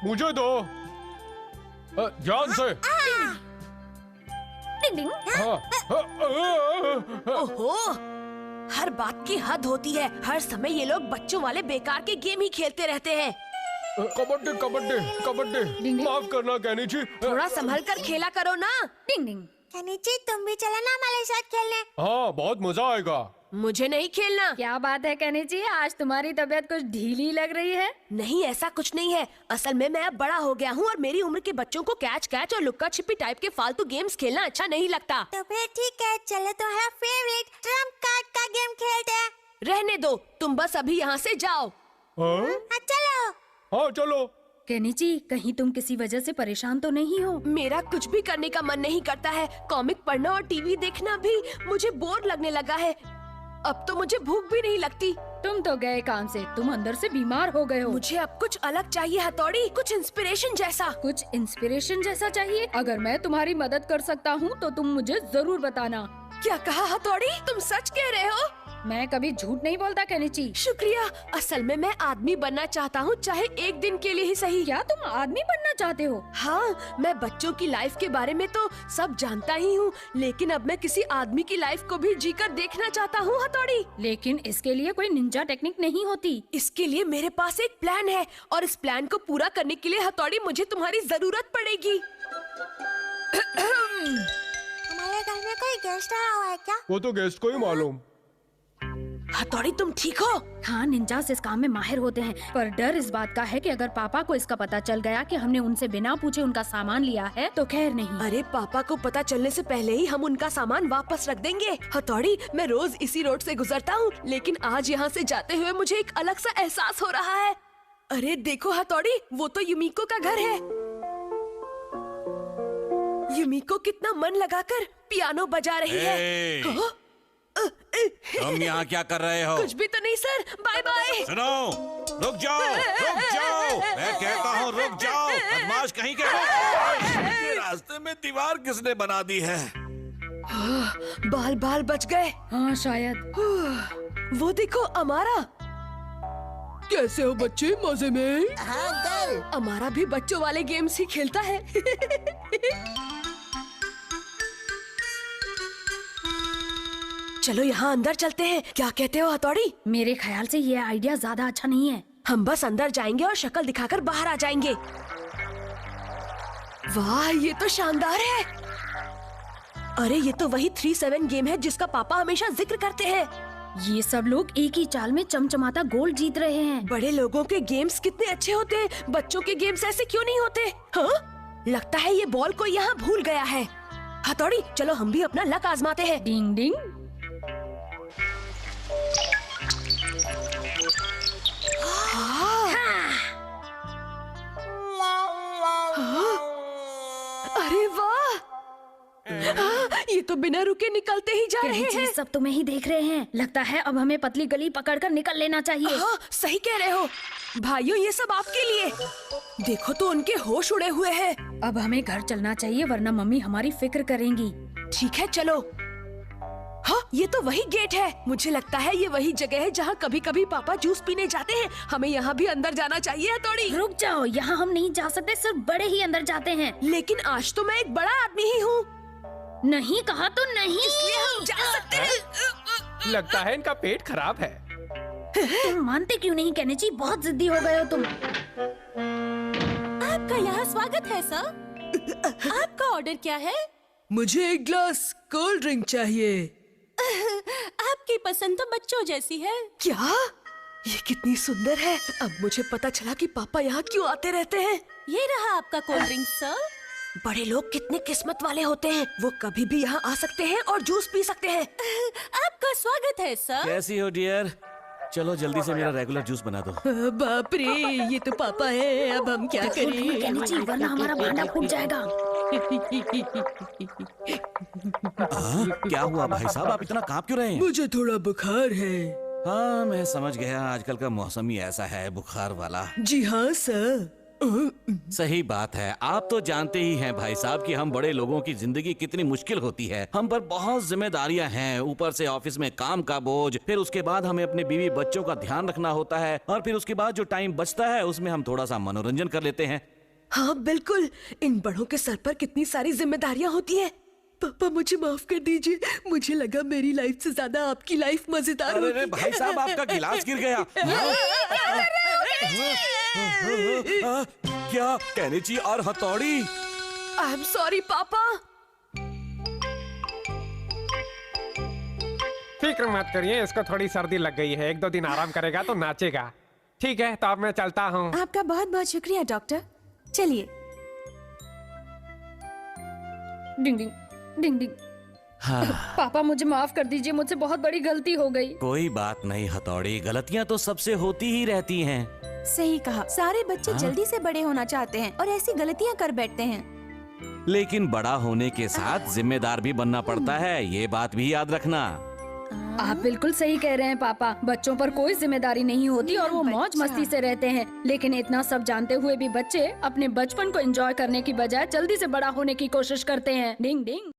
मुझे दो। ध्यान से। डिंग डिंग। ओहो, हर बात की हद होती है। हर समय ये लोग बच्चों वाले बेकार के गेम ही खेलते रहते हैं। कबड्डी कबड्डी कबड्डी। माफ करना कैनिची। थोड़ा संभल कर खेला करो ना। डिंग डिंग। कैनिची, तुम भी चलो ना हमारे साथ खेलने। हाँ, बहुत मजा आएगा। मुझे नहीं खेलना। क्या बात है कैनिची, आज तुम्हारी तबीयत कुछ ढीली लग रही है। नहीं, ऐसा कुछ नहीं है। असल में मैं अब बड़ा हो गया हूँ और मेरी उम्र के बच्चों को कैच कैच और लुक्का छिपी टाइप के फालतू गेम्स खेलना अच्छा नहीं लगता। तो फिर ठीक है, चलो तुम्हारा फेवरेट ट्रम्प कार्ड का गेम खेलते हैं। रहने दो, तुम बस अभी यहाँ से जाओ। हाँ चलो। हाँ चलो। कैनिची, कहीं तुम किसी वजह से परेशान तो नहीं हो? मेरा कुछ भी करने का मन नहीं करता है। कॉमिक पढ़ना और टीवी देखना भी मुझे बोर लगने लगा है। अब तो मुझे भूख भी नहीं लगती। तुम तो गए काम से, तुम अंदर से बीमार हो गए हो। मुझे अब कुछ अलग चाहिए हथौड़ी, कुछ इंस्पिरेशन जैसा। कुछ इंस्पिरेशन जैसा चाहिए? अगर मैं तुम्हारी मदद कर सकता हूँ तो तुम मुझे जरूर बताना। क्या कहा हथौड़ी? तुम सच कह रहे हो? मैं कभी झूठ नहीं बोलता कैनिची। शुक्रिया। असल में मैं आदमी बनना चाहता हूँ, चाहे एक दिन के लिए ही सही। क्या तुम आदमी बनना चाहते हो? हाँ, मैं बच्चों की लाइफ के बारे में तो सब जानता ही हूँ, लेकिन अब मैं किसी आदमी की लाइफ को भी जीकर देखना चाहता हूँ हथौड़ी। लेकिन इसके लिए कोई निंजा टेक्निक नहीं होती। इसके लिए मेरे पास एक प्लान है और इस प्लान को पूरा करने के लिए हथौड़ी मुझे तुम्हारी जरूरत पड़ेगी। हमारे घर में कोई गेस्ट आया हुआ है क्या? वो तो गेस्ट को ही मालूम। हथौड़ी, तुम ठीक हो? हाँ, निंजास इस काम में माहिर होते हैं, पर डर इस बात का है कि अगर पापा को इसका पता चल गया कि हमने उनसे बिना पूछे उनका सामान लिया है तो खैर नहीं। अरे पापा को पता चलने से पहले ही हम उनका सामान वापस रख देंगे। हथौड़ी, मैं रोज इसी रोड से गुजरता हूँ, लेकिन आज यहाँ से जाते हुए मुझे एक अलग सा एहसास हो रहा है। अरे देखो हथौड़ी, वो तो युमिको का घर है। युमिको कितना मन लगाकर पियानो बजा रही है। हाँ? तुम यहाँ क्या कर रहे हो? कुछ भी तो नहीं सर, बाय बाय। सुनो, रुक जाओ, रुक जाओ, मैं कहता हूँ रुक जाओ, बदमाश कहीं के। ये रास्ते में दीवार किसने बना दी है? बाल बाल बच गए। हाँ शायद। वो देखो अमारा। कैसे हो बच्चे, मजे में? हाँ अंकल। अमारा भी बच्चों वाले गेम्स ही खेलता है। चलो यहाँ अंदर चलते हैं, क्या कहते हो हथौड़ी? मेरे ख्याल से ये आइडिया ज्यादा अच्छा नहीं है। हम बस अंदर जाएंगे और शक्ल दिखाकर बाहर आ जाएंगे। वाह, ये तो शानदार है। अरे ये तो वही 3-7 गेम है जिसका पापा हमेशा जिक्र करते हैं। ये सब लोग एक ही चाल में चमचमाता गोल्ड जीत रहे हैं। बड़े लोगों के गेम्स कितने अच्छे होते हैं, बच्चों के गेम्स ऐसे क्यों नहीं होते? हाँ? लगता है ये बॉल को यहाँ भूल गया है। हथौड़ी, चलो हम भी अपना लक आजमाते हैं। डिंग डिंग। अरे वाह, ये तो बिना रुके निकलते ही जा रहे हैं। सब तुम्हें ही देख रहे हैं। लगता है अब हमें पतली गली पकड़कर निकल लेना चाहिए। हाँ, सही कह रहे हो भाइयों, ये सब आपके लिए। देखो तो उनके होश उड़े हुए हैं। अब हमें घर चलना चाहिए वरना मम्मी हमारी फिक्र करेंगी। ठीक है चलो। हाँ, ये तो वही गेट है। मुझे लगता है ये वही जगह है जहाँ कभी कभी पापा जूस पीने जाते हैं। हमें यहाँ भी अंदर जाना चाहिए हथौड़ी। रुक जाओ, यहाँ हम नहीं जा सकते, सिर्फ बड़े ही अंदर जाते हैं। लेकिन आज तो मैं एक बड़ा आदमी ही हूँ। नहीं कहा तो नहीं, इसलिए हम जा सकते हैं। लगता है इनका पेट खराब है। तुम मानते क्यों नहीं कैनिची, बहुत जिद्दी हो गए हो तुम। आपका यहाँ स्वागत है सर। आपका ऑर्डर क्या है? मुझे एक ग्लास कोल्ड ड्रिंक चाहिए। आपकी पसंद तो बच्चों जैसी है। क्या? ये कितनी सुंदर है। अब मुझे पता चला कि पापा यहाँ क्यों आते रहते हैं। ये रहा आपका कोल्ड ड्रिंक सर। बड़े लोग कितने किस्मत वाले होते हैं, वो कभी भी यहाँ आ सकते हैं और जूस पी सकते हैं। आपका स्वागत है सर। कैसी हो डियर? चलो जल्दी से मेरा रेगुलर जूस बना दो। बाप रे, ये तो पापा है। अब हम क्या करें? कैनिची, वरना हमारा भांडा फूट जाएगा। क्या हुआ भाई साहब, आप इतना कांप क्यों रहे हैं? मुझे थोड़ा बुखार है। हाँ मैं समझ गया, आजकल का मौसम ही ऐसा है, बुखार वाला। जी हाँ सर। सही बात है। आप तो जानते ही हैं भाई साहब कि हम बड़े लोगों की जिंदगी कितनी मुश्किल होती है। हम पर बहुत जिम्मेदारियां हैं, ऊपर से ऑफिस में काम का बोझ, फिर उसके बाद हमें अपने बीवी बच्चों का ध्यान रखना होता है, और फिर उसके बाद जो टाइम बचता है उसमें हम थोड़ा सा मनोरंजन कर लेते हैं। हाँ बिल्कुल, इन बड़ों के सर पर कितनी सारी जिम्मेदारियां होती हैं। पापा मुझे माफ कर दीजिए, मुझे लगा मेरी लाइफ से ज्यादा आपकी लाइफ मजेदार अरे होगी। भाई साहब, आपका गिलास गिर गया। क्या कैंची और हथौड़ी? आई एम सॉरी पापा। फिक्र मत करिए, इसको थोड़ी सर्दी लग गई है, 1-2 दिन आराम करेगा तो नाचेगा। ठीक है, तो अब मैं चलता हूँ। आपका बहुत बहुत शुक्रिया डॉक्टर। चलिए। डिंग डिंग डिंग डिंग। हाँ। पापा मुझे माफ कर दीजिए, मुझसे बहुत बड़ी गलती हो गई। कोई बात नहीं हथौड़ी, गलतियां तो सबसे होती ही रहती हैं। सही कहा, सारे बच्चे जल्दी से बड़े होना चाहते हैं और ऐसी गलतियां कर बैठते हैं। लेकिन बड़ा होने के साथ जिम्मेदार भी बनना पड़ता है, ये बात भी याद रखना। आप बिल्कुल सही कह रहे हैं पापा, बच्चों पर कोई जिम्मेदारी नहीं होती और वो मौज मस्ती से रहते हैं। लेकिन इतना सब जानते हुए भी बच्चे अपने बचपन को एंजॉय करने की बजाय जल्दी से बड़ा होने की कोशिश करते हैं। डिंग डिंग।